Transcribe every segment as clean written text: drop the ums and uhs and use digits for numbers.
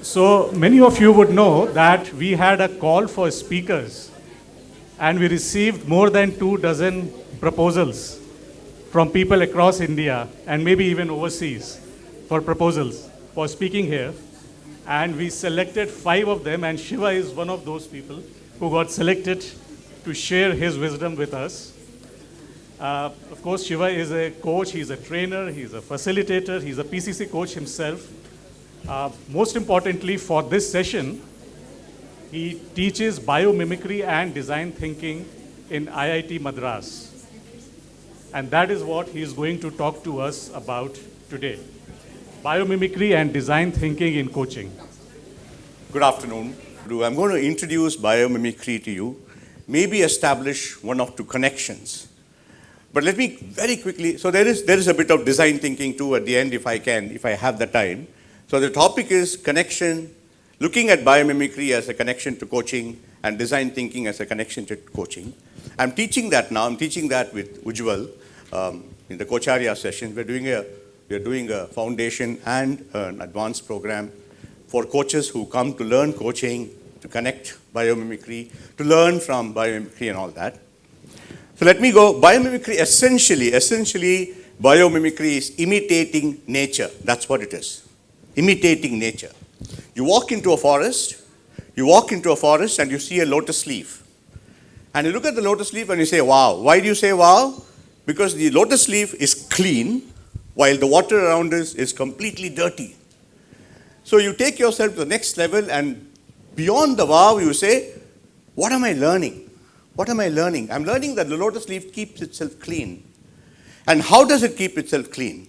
So many of you would know that we had a call for speakers and we received more than 2 dozen proposals from people across India and maybe even overseas for proposals for speaking here. And we selected 5 of them, and Shiva is one of those people who got selected to share his wisdom with us. Of course, Shiva is a coach, he's a trainer, he's a facilitator, he's a PCC coach himself. Most importantly, for this session, he teaches biomimicry and design thinking in IIT Madras. And that is what he is going to talk to us about today. Biomimicry and design thinking in coaching. Good afternoon. I'm going to introduce biomimicry to you, maybe establish one or two connections. But let me very quickly, so there is a bit of design thinking too at the end if I have the time. So the topic is connection, looking at biomimicry as a connection to coaching and design thinking as a connection to coaching. I'm teaching that now. I'm teaching that with Ujjwal in the Coacharya session. We're doing a foundation and an advanced program for coaches who come to learn coaching, to connect biomimicry, to learn from biomimicry and all that. So let me go. Biomimicry essentially biomimicry is imitating nature. That's what it is. Imitating nature. You walk into a forest and you see a lotus leaf. And you look at the lotus leaf and you say, wow. Why do you say wow? Because the lotus leaf is clean while the water around us is completely dirty. So you take yourself to the next level, and beyond the wow you say, what am I learning? What am I learning? I'm learning that the lotus leaf keeps itself clean. And how does it keep itself clean?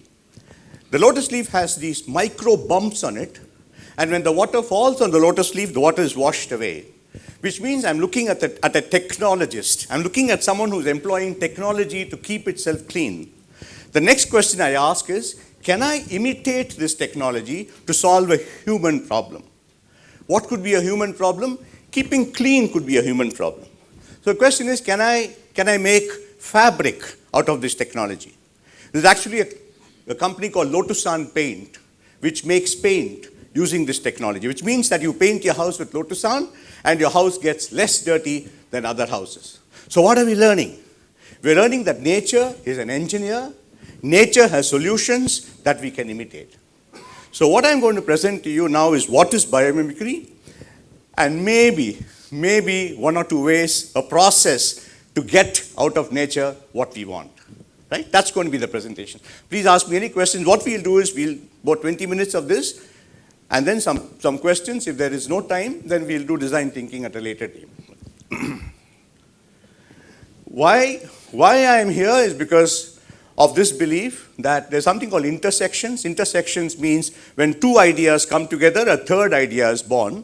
The lotus leaf has these micro bumps on it, and when the water falls on the lotus leaf, the water is washed away. Which means I'm looking at a technologist. I'm looking at someone who's employing technology to keep itself clean. The next question I ask is, can I imitate this technology to solve a human problem? What could be a human problem? Keeping clean could be a human problem. So the question is, can I make fabric out of this technology? There's actually a company called Lotusan Paint, which makes paint using this technology, which means that you paint your house with Lotusan and your house gets less dirty than other houses. So what are we learning? We're learning that nature is an engineer. Nature has solutions that we can imitate. So what I'm going to present to you now is what is biomimicry, and maybe one or two ways, a process to get out of nature what we want. Right? That's going to be the presentation. Please ask me any questions. What we'll do is about 20 minutes of this, and then some questions. If there is no time, then we'll do design thinking at a later time. Why I am here is because of this belief that there's something called intersections. Intersections means when two ideas come together, a third idea is born,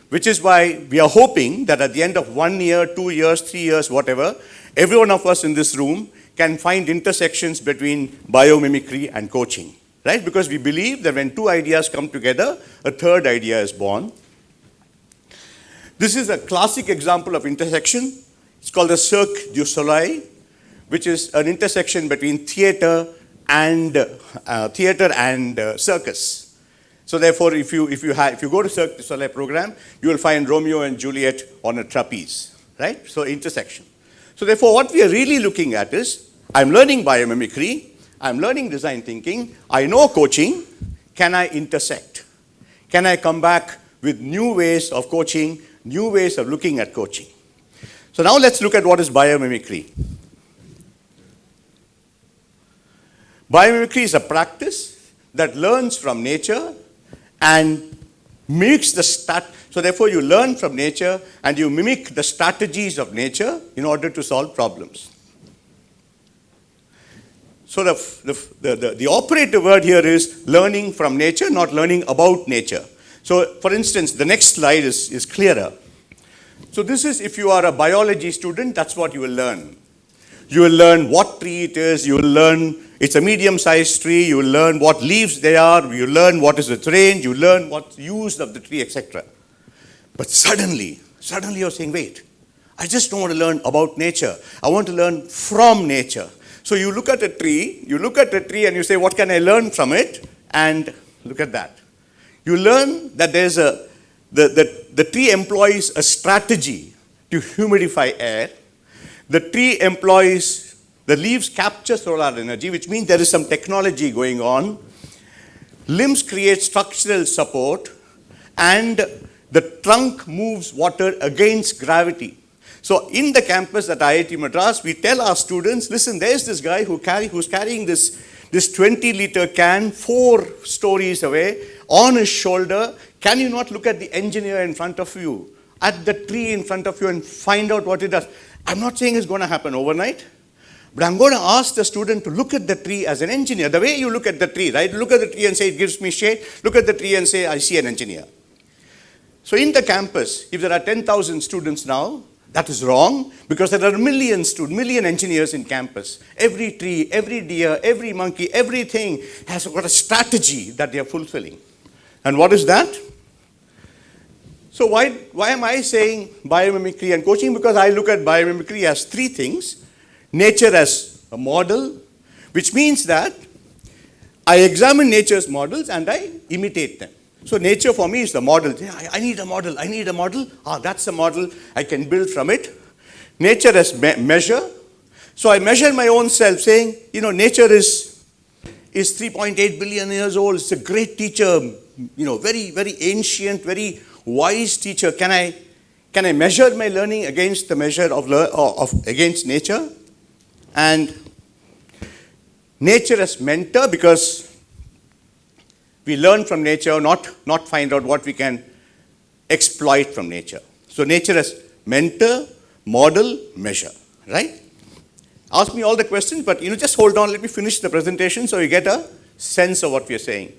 which is why we are hoping that at the end of 1 year, 2 years, 3 years, whatever, every one of us in this room can find intersections between biomimicry and coaching, right? Because we believe that when two ideas come together, a third idea is born. This is a classic example of intersection. It's called the Cirque du Soleil, which is an intersection between theater and circus. So therefore, if you go to Cirque du Soleil program, you will find Romeo and Juliet on a trapeze, right? So intersection. So therefore, what we are really looking at is, I'm learning biomimicry, I'm learning design thinking, I know coaching, can I intersect? Can I come back with new ways of coaching, new ways of looking at coaching? So now let's look at what is biomimicry. Biomimicry is a practice that learns from nature and mimics so therefore you learn from nature and you mimic the strategies of nature in order to solve problems. So the operative word here is learning from nature, not learning about nature. So for instance, the next slide is clearer. So this is, if you are a biology student, that's what you will learn. You will learn what tree it is, you will learn it's a medium-sized tree, you will learn what leaves they are, you learn what is its range, you learn what's used of the tree, etc. But suddenly you're saying, wait, I just don't want to learn about nature. I want to learn from nature. So you look at a tree and you say, what can I learn from it? And look at that. You learn that the tree employs a strategy to humidify air. The tree employs, the leaves capture solar energy, which means there is some technology going on. Limbs create structural support, and the trunk moves water against gravity. So in the campus at IIT Madras, we tell our students, listen, there's this guy who's carrying this 20-liter can 4 stories away on his shoulder. Can you not look at the engineer in front of you, at the tree in front of you, and find out what it does? I'm not saying it's going to happen overnight, but I'm going to ask the student to look at the tree as an engineer. The way you look at the tree, right? Look at the tree and say, it gives me shade. Look at the tree and say, I see an engineer. So in the campus, if there are 10,000 students now, that is wrong, because there are million engineers in campus. Every tree, every deer, every monkey, everything has got a strategy that they are fulfilling. And what is that? So why am I saying biomimicry and coaching? Because I look at biomimicry as 3 things. Nature as a model, which means that I examine nature's models and I imitate them. So nature for me is the model. I need a model. I need a model. That's a model. I can build from it. Nature as measure. So I measure my own self, saying, nature is 3.8 billion years old. It's a great teacher. Very, very ancient, very wise teacher. Can I measure my learning against the measure against nature? And nature as mentor, because we learn from nature, not find out what we can exploit from nature. So nature as mentor, model, measure, right? Ask me all the questions, but just hold on, let me finish the presentation so you get a sense of what we are saying.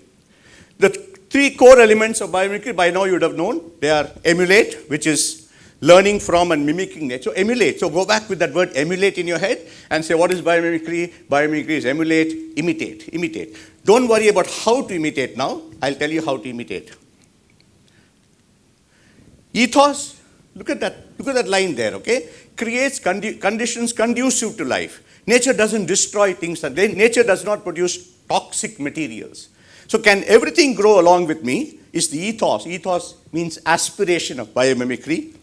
The 3 core elements of biomimicry, by now you would have known. They are emulate, which is learning from and mimicking nature. So emulate. So go back with that word emulate in your head and say, what is biomimicry? Biomimicry is emulate, imitate. Don't worry about how to imitate now. I'll tell you how to imitate. Ethos, look at that line there, okay? Creates conditions conducive to life. Nature doesn't destroy things. Nature does not produce toxic materials. So can everything grow along with me is the ethos. Ethos means aspiration of biomimicry.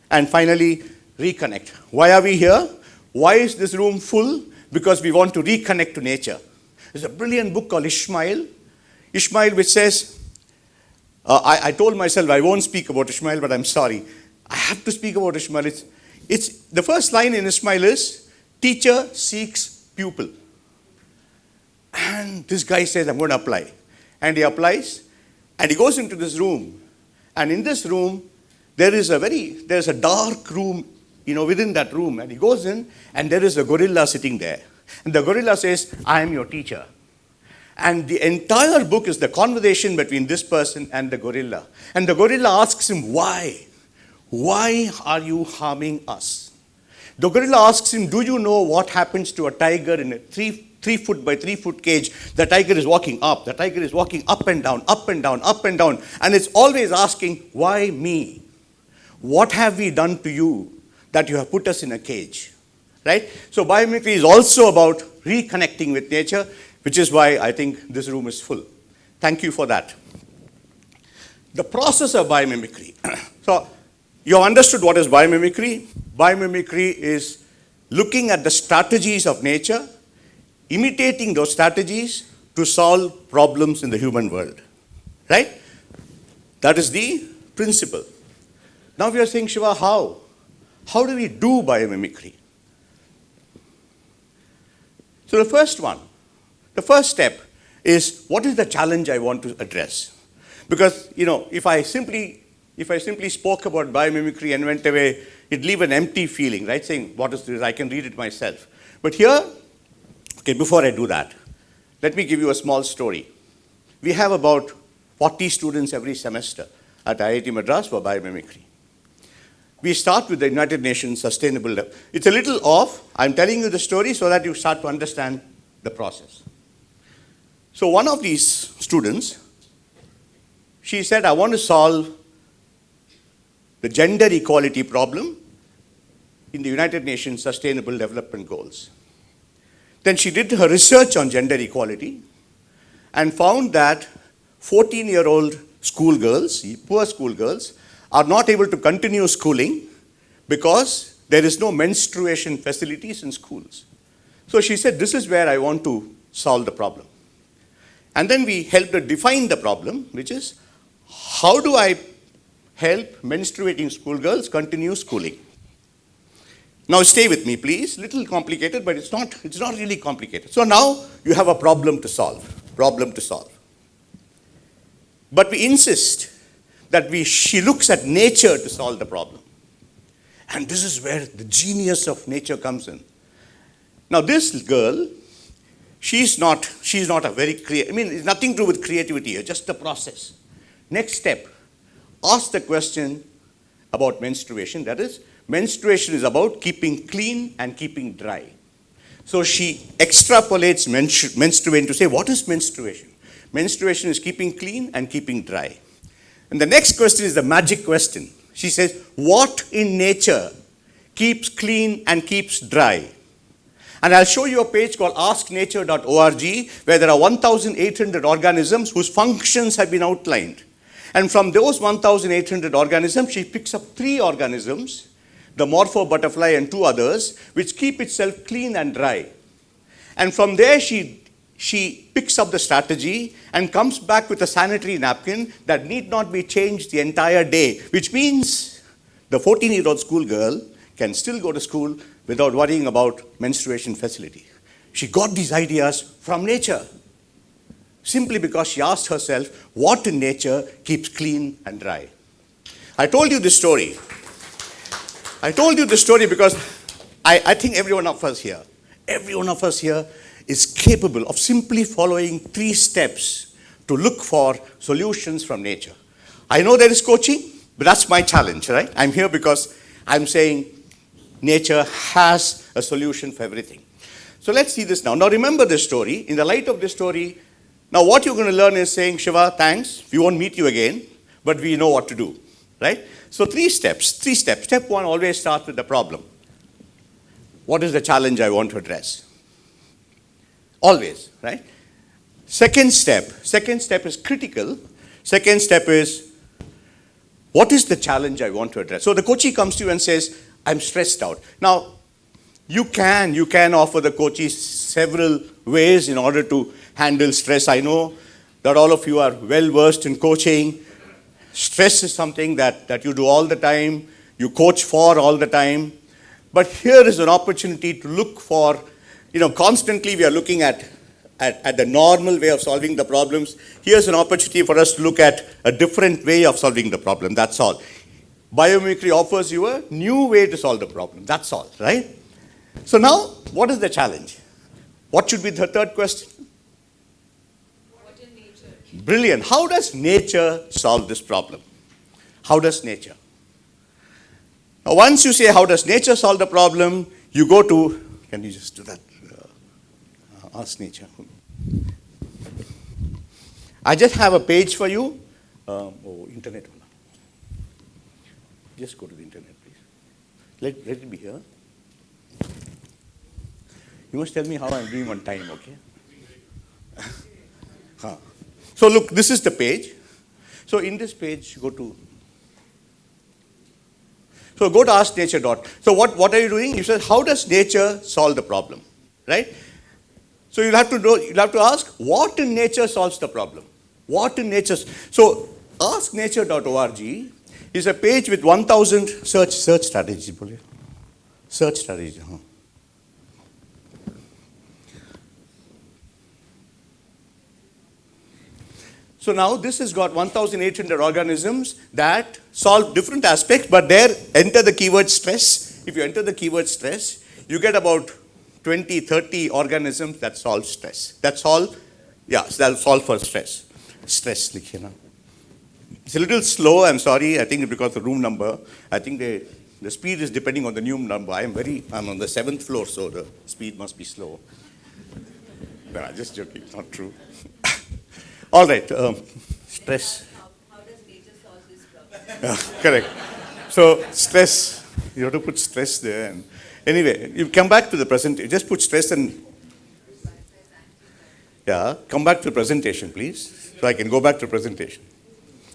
And finally, reconnect. Why are we here? Why is this room full? Because we want to reconnect to nature. There's a brilliant book called Ishmael. Ishmael, which says, I told myself I won't speak about Ishmael, but I'm sorry. I have to speak about Ishmael. It's the first line in Ishmael is, teacher seeks pupil. And this guy says, I'm going to apply. And he applies, and he goes into this room. And in this room, there's a dark room, within that room. And he goes in, and there is a gorilla sitting there. And the gorilla says, I am your teacher. And the entire book is the conversation between this person and the gorilla. And the gorilla asks him, why? Why are you harming us? The gorilla asks him, do you know what happens to a tiger in a 3 foot by 3 foot cage? The tiger is walking up. The tiger is walking up and down, up and down, up and down. And it's always asking, why me? What have we done to you that you have put us in a cage? Right? So biomimicry is also about reconnecting with nature, which is why I think this room is full. Thank you for that. The process of biomimicry. So you have understood what is biomimicry. Biomimicry is looking at the strategies of nature, imitating those strategies to solve problems in the human world. Right? That is the principle. Now we are saying, Shiva, how? How do we do biomimicry? So the first step is, what is the challenge I want to address? Because, if I simply spoke about biomimicry and went away, it'd leave an empty feeling, right? Saying, what is this? I can read it myself. But here, okay, before I do that, let me give you a small story. We have about 40 students every semester at IIT Madras for biomimicry. We start with the United Nations Sustainable Development. It's a little off. I'm telling you the story so that you start to understand the process. So one of these students, she said, I want to solve the gender equality problem in the United Nations Sustainable Development Goals. Then she did her research on gender equality and found that 14-year-old schoolgirls, poor schoolgirls, are not able to continue schooling because there is no menstruation facilities in schools. So she said, this is where I want to solve the problem. And then we helped her define the problem, which is, how do I help menstruating schoolgirls continue schooling? Now stay with me, please. Little complicated, but it's not really complicated. So now you have a problem to solve. But we insist that she looks at nature to solve the problem. And this is where the genius of nature comes in. Now this girl, she's not a very creative, it's nothing to do with creativity here, just the process. Next step, ask the question about menstruation. That is, menstruation is about keeping clean and keeping dry. So she extrapolates menstruation to say, what is menstruation? Menstruation is keeping clean and keeping dry. And the next question is the magic question. She says, what in nature keeps clean and keeps dry? And I'll show you a page called asknature.org where there are 1,800 organisms whose functions have been outlined. And from those 1,800 organisms, she picks up 3 organisms, the morpho butterfly and 2 others, which keep itself clean and dry. And from there, she picks up the strategy and comes back with a sanitary napkin that need not be changed the entire day, which means the 14-year-old schoolgirl can still go to school without worrying about menstruation facility. She got these ideas from nature, simply because she asked herself, what in nature keeps clean and dry? I told you this story because I think every one of us here is capable of simply following 3 steps to look for solutions from nature. I know there is coaching, but that's my challenge, right? I'm here because I'm saying nature has a solution for everything. So let's see this now. Now remember this story. In the light of this story, now what you're going to learn is saying, Shiva, thanks. We won't meet you again, but we know what to do, right? So 3 steps. Step 1 always starts with the problem. What is the challenge I want to address? Always, right? Second step is critical. Second step is, what is the challenge I want to address? So the coachee comes to you and says, I'm stressed out. Now, you can offer the coachee several ways in order to handle stress. I know that all of you are well versed in coaching. Stress is something that you do all the time, you coach for all the time. But here is an opportunity to look for, constantly we are looking at the normal way of solving the problems. Here's an opportunity for us to look at a different way of solving the problem, that's all. Biomimicry offers you a new way to solve the problem, that's all, right? So now, what is the challenge? What should be the third question? What in nature? Brilliant. How does nature solve this problem? How does nature? Now, once you say, how does nature solve the problem, you go to, can you just do that? Ask nature. I just have a page for you. Internet. Just go to the internet, please. Let it be here. You must tell me how I'm doing on time, okay? So look, this is the page. So in this page, go to Ask Nature. So what are you doing? You said, how does nature solve the problem? Right? So you'll have to ask, what in nature solves the problem? What in nature? So asknature.org is a page with 1,000 search strategies. Search strategy. So now this has got 1,800 organisms that solve different aspects, but there enter the keyword stress. If you enter the keyword stress, you get about 20, 30 organisms that solve stress. That's all. Yeah, that'll solve for stress. Stress, It's a little slow, I'm sorry. I think it's because of the room number. I think the speed is depending on the new number. I'm on the 7th floor, so the speed must be slow. No, I'm just joking, it's not true. All right, stress. How does nature solve this problem? Correct. So stress, you have to put stress there. And anyway, you come back to the present, you just put stress and Yeah, come back to the presentation, please. So I can go back to the presentation.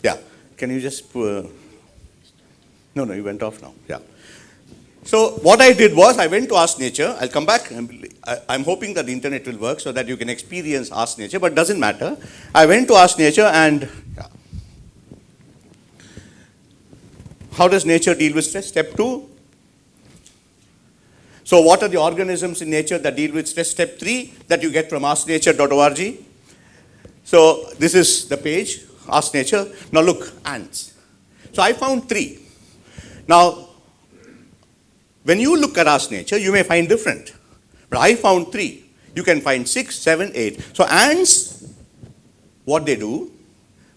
Yeah, can you just... No, you went off now. Yeah. So what I did was I went to Ask Nature. I'll come back. I'm hoping that the internet will work so that you can experience Ask Nature, but it doesn't matter. I went to Ask Nature and how does nature deal with stress? Step 2. So what are the organisms in nature that deal with stress? Step 3 that you get from asknature.org. So this is the page, Ask Nature. Now look, ants. So I found 3. Now, when you look at Ask Nature, you may find different. But I found 3. You can find 6, 7, 8. So ants, what they do,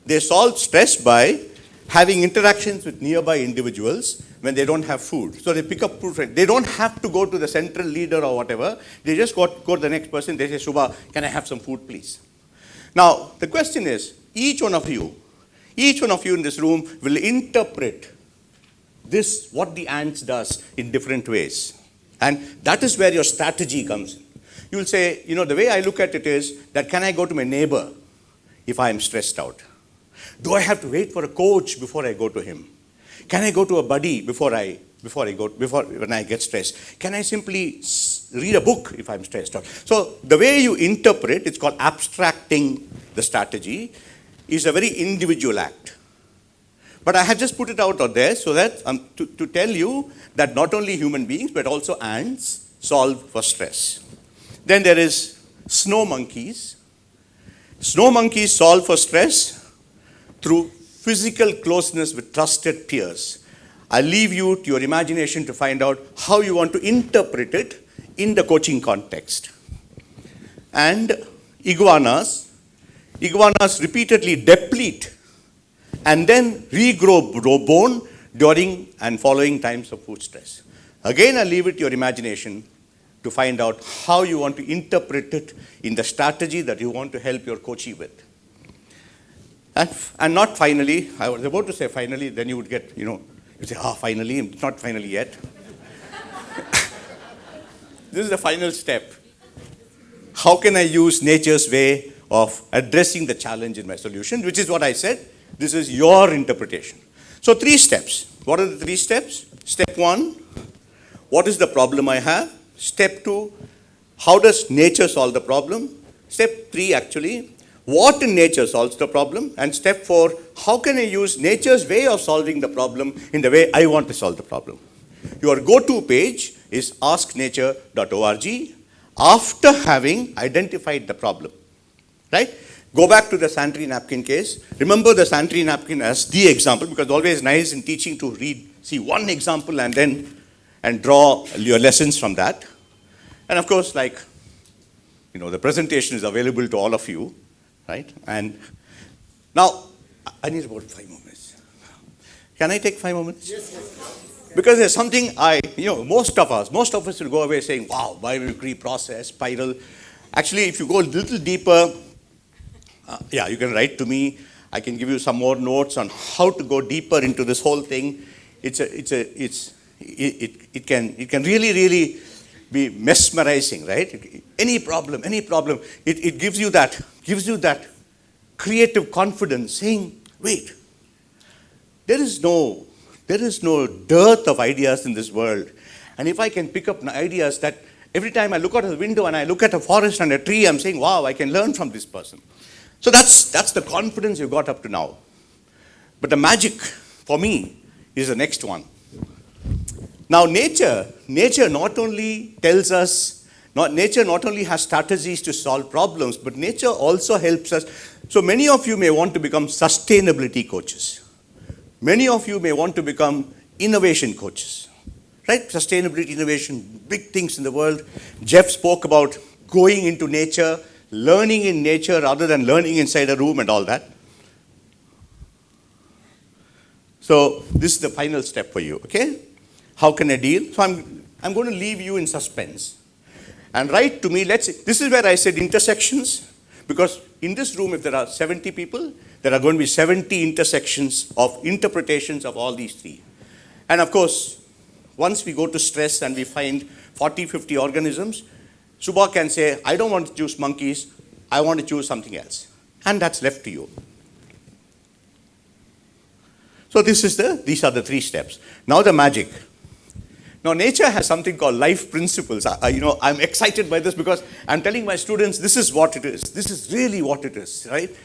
they solve stress by having interactions with nearby individuals when they don't have food. So they pick up food. They don't have to go to the central leader or whatever. They just go to the next person. They say, Shubha, can I have some food, please? Now, the question is, each one of you in this room will interpret this, what the ants does in different ways. And that is where your strategy comes in. You'll say, the way I look at it is that can I go to my neighbor if I am stressed out? Do I have to wait for a coach before I go to him? Can I go to a buddy when I get stressed? Can I simply read a book if I'm stressed out? So the way you interpret, it's called abstracting the strategy, is a very individual act. But I have just put it out there so that to tell you that not only human beings but also ants solve for stress. Then there is snow monkeys. Snow monkeys solve for stress through physical closeness with trusted peers. I leave you to your imagination to find out how you want to interpret it in the coaching context. And iguanas repeatedly deplete and then regrow bone during and following times of food stress. Again, I leave it to your imagination to find out how you want to interpret it in the strategy that you want to help your coachee with. And not finally, I was about to say finally, then you would get, you say, finally, it's not finally yet. This is the final step. How can I use nature's way of addressing the challenge in my solution, which is what I said. This is your interpretation. So 3 steps. What are the 3 steps? Step 1, what is the problem I have? Step 2, how does nature solve the problem? Step 3 actually, what in nature solves the problem? And step 4, how can I use nature's way of solving the problem in the way I want to solve the problem? Your go-to page is asknature.org after having identified the problem, right? Go back to the sanitary napkin case. Remember the sanitary napkin as the example, because it's always nice in teaching to see one example and draw your lessons from that. And of course, the presentation is available to all of you, right? And now, I need about 5 more minutes. Can I take 5 more minutes? Yes. Because there's something most of us will go away saying, wow, biomimicry process, spiral. Actually, if you go a little deeper, you can write to me. I can give you some more notes on how to go deeper into this whole thing. It can really be mesmerizing, right? Any problem. It gives you that creative confidence, saying, wait, there is no dearth of ideas in this world. And if I can pick up ideas that every time I look out of the window and I look at a forest and a tree, I'm saying, wow, I can learn from this person. So that's the confidence you got up to now. But the magic for me is the next one. Now nature not only tells us, nature not only has strategies to solve problems, but nature also helps us. So many of you may want to become sustainability coaches. Many of you may want to become innovation coaches, right? Sustainability, innovation, big things in the world. Jeff spoke about going into nature, learning in nature rather than learning inside a room and all that. So this is the final step for you, okay? How can I deal? So I'm going to leave you in suspense. And write to me, this is where I said intersections, because in this room, if there are 70 people, there are going to be 70 intersections of interpretations of all these 3. And of course, once we go to stress and we find 40, 50 organisms, Subha can say, I don't want to choose monkeys, I want to choose something else. And that's left to you. So these are the 3 steps. Now the magic. Now nature has something called life principles. I'm excited by this because I'm telling my students this is what it is. This is really what it is, right?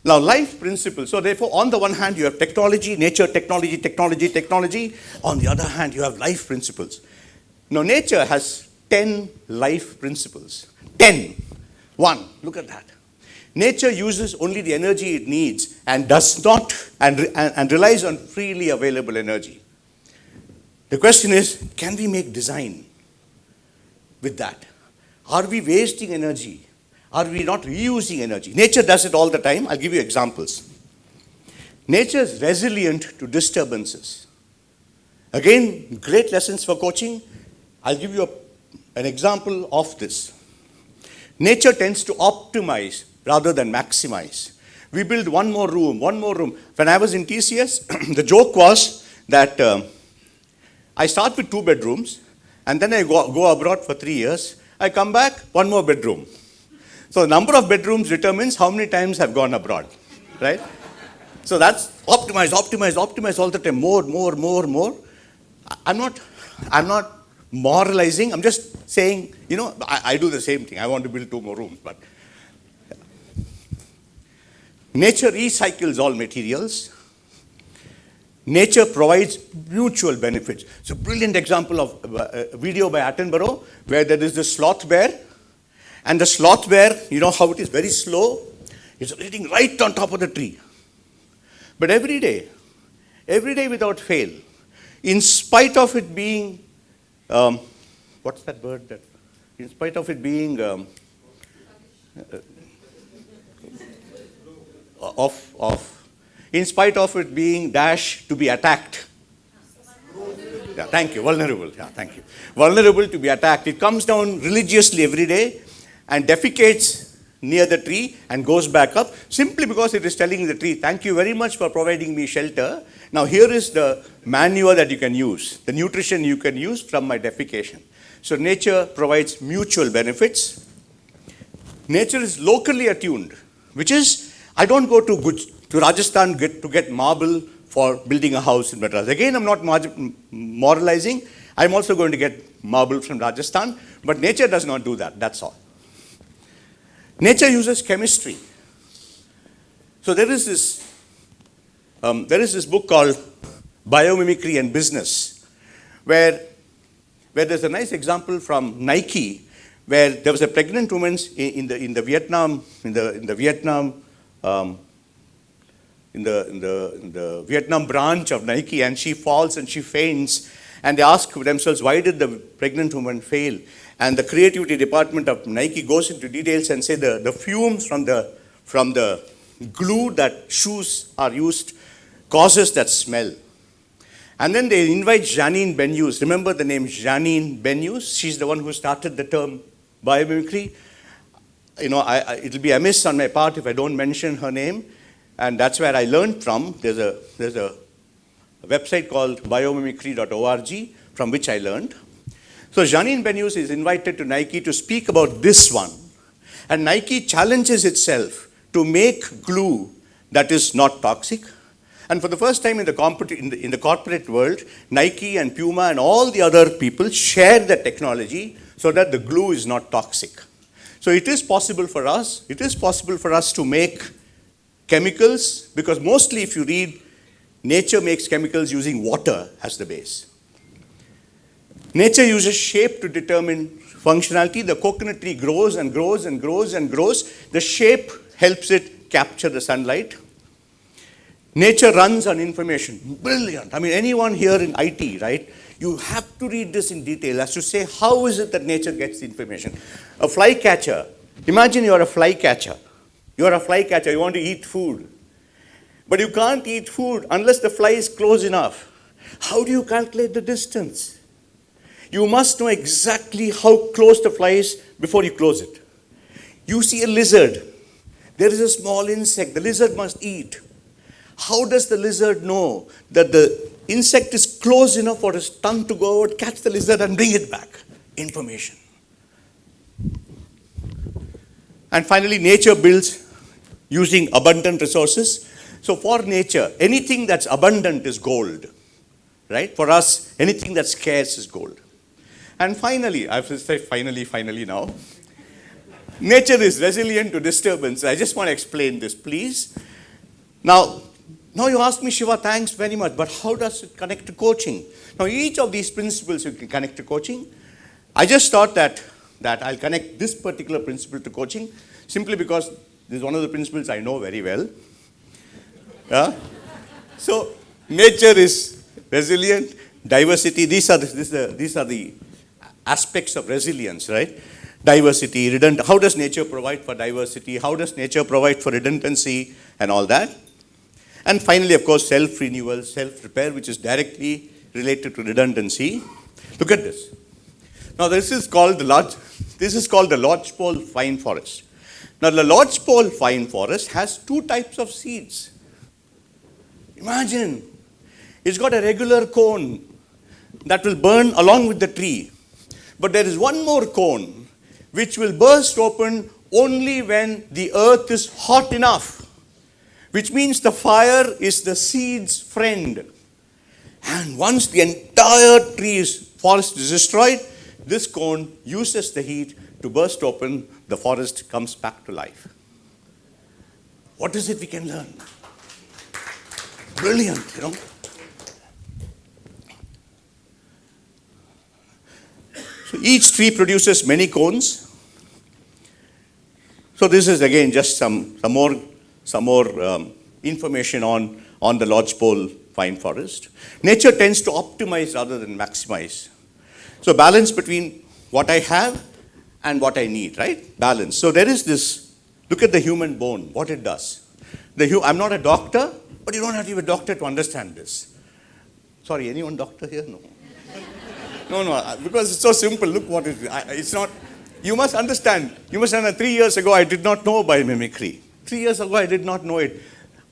Now life principles. So therefore, on the one hand, you have technology, nature, technology, technology, technology. On the other hand, you have life principles. Now nature has 10 life principles. 10. 1. Look at that. Nature uses only the energy it needs and does not and relies on freely available energy. The question is, can we make design with that? Are we wasting energy? Are we not reusing energy? Nature does it all the time. I'll give you examples. Nature is resilient to disturbances. Again, great lessons for coaching. I'll give you an example of this. Nature tends to optimize rather than maximize. We build one more room. When I was in TCS, the joke was that I start with 2 bedrooms, and then I go abroad for 3 years. I come back, 1 more bedroom. So the number of bedrooms determines how many times I've gone abroad, right? So that's optimize all the time, more. I'm not moralizing. I'm just saying, I do the same thing. I want to build 2 more rooms, but nature recycles all materials. Nature provides mutual benefits. It's a brilliant example of a video by Attenborough where there is the sloth bear. And the sloth bear, you know how it is, very slow. It's sitting right on top of the tree. But every day without fail, in spite of it being, what's that bird? In spite of it being in spite of it being to be attacked. Yeah, thank you. Vulnerable. Yeah, thank you. Vulnerable to be attacked. It comes down religiously every day and defecates near the tree and goes back up simply because it is telling the tree, thank you very much for providing me shelter. Now here is the manure that you can use, the nutrition you can use from my defecation. So nature provides mutual benefits. Nature is locally attuned, which is, I don't go to Rajasthan to get marble for building a house in Madras. Again, I'm not moralizing. I'm also going to get marble from Rajasthan, but nature does not do that. That's all. Nature uses chemistry. So there is this book called Biomimicry and Business, where there's a nice example from Nike, where there was a pregnant woman in the Vietnam branch of Nike, and she falls and she faints, and they ask themselves, why did the pregnant woman fail? And the creativity department of Nike goes into details and say the fumes from the glue that shoes are used causes that smell. And then they invite Janine Benyus. Remember the name Janine Benyus? She's the one who started the term biomimicry. It'll be amiss on my part if I don't mention her name. And that's where I learned from. There's a website called biomimicry.org from which I learned. So Janine Benyus is invited to Nike to speak about this one. And Nike challenges itself to make glue that is not toxic. And for the first time in the corporate world, Nike and Puma and all the other people share the technology so that the glue is not toxic. So it is possible for us to make chemicals, because mostly if you read, nature makes chemicals using water as the base. Nature uses shape to determine functionality. The coconut tree grows and grows and grows and grows. The shape helps it capture the sunlight. Nature runs on information. Brilliant. I mean, anyone here in IT, right? You have to read this in detail as to say, how is it that nature gets the information? A fly catcher. Imagine you're a fly catcher. You're a fly catcher. You want to eat food. But you can't eat food unless the fly is close enough. How do you calculate the distance? You must know exactly how close the fly is before you close it. You see a lizard. There is a small insect. The lizard must eat. How does the lizard know that the insect is close enough for his tongue to go out, catch the lizard and bring it back? Information. And finally, nature builds using abundant resources. So for nature, anything that's abundant is gold, right? For us, anything that's scarce is gold. And finally, I have to say finally now, nature is resilient to disturbance. I just want to explain this, please. Now you ask me, Shiva, thanks very much, but how does it connect to coaching? Now, each of these principles you can connect to coaching. I just thought that I'll connect this particular principle to coaching simply because this is one of the principles I know very well. Yeah? So, nature is resilient, diversity, these are the aspects of resilience, right? Diversity, redundant. How does nature provide for diversity? How does nature provide for redundancy and all that? And finally, of course, self-renewal, self-repair, which is directly related to redundancy. Look at this. Now, this is called the lodgepole pine forest. Now, the lodgepole pine forest has two types of seeds. Imagine, it's got a regular cone that will burn along with the tree. But there is one more cone which will burst open only when the earth is hot enough, which means the fire is the seed's friend. And once the entire forest is destroyed, this cone uses the heat to burst open, the forest comes back to life. What is it we can learn? Brilliant, you know. So each tree produces many cones. So this is again just some more information on the lodgepole pine forest. Nature tends to optimize rather than maximize. So balance between what I have and what I need, right? Balance. So there is this, look at the human bone, what it does. I'm not a doctor, but you don't have to be a doctor to understand this. Sorry, anyone doctor here? No. No, because it's so simple. Look what it's not. You must understand. 3 years ago, I did not know biomimicry. 3 years ago, I did not know it.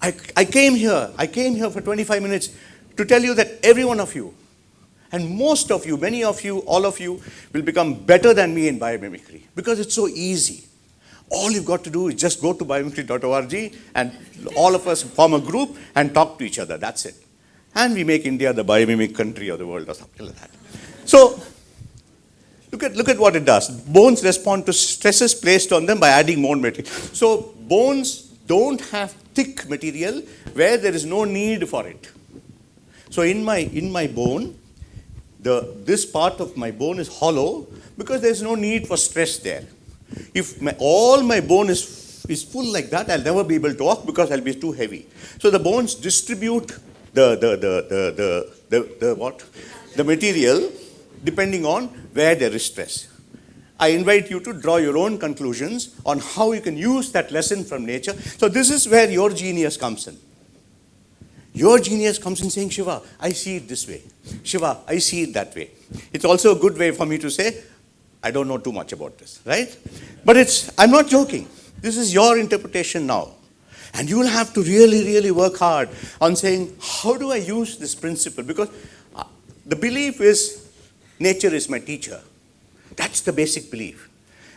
I came here for 25 minutes to tell you that every one of you, and most of you, many of you, all of you, will become better than me in biomimicry because it's so easy. All you've got to do is just go to biomimicry.org and all of us form a group and talk to each other. That's it. And we make India the biomimic country of the world or something like that. So, look at what it does. Bones respond to stresses placed on them by adding more material. So, bones don't have thick material where there is no need for it. So, in my bone, this part of my bone is hollow because there is no need for stress there. If all my bone is full like that, I'll never be able to walk because I'll be too heavy. So the bones distribute the material depending on where there is stress. I invite you to draw your own conclusions on how you can use that lesson from nature. So this is where your genius comes in. Your genius comes in saying, Shiva, I see it this way. Shiva, I see it that way. It's also a good way for me to say, I don't know too much about this, right? But I'm not joking. This is your interpretation now. And you will have to really, really work hard on saying, how do I use this principle? Because the belief is, nature is my teacher. That's the basic belief.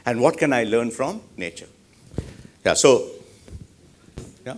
And what can I learn from nature? Yeah, so, yeah.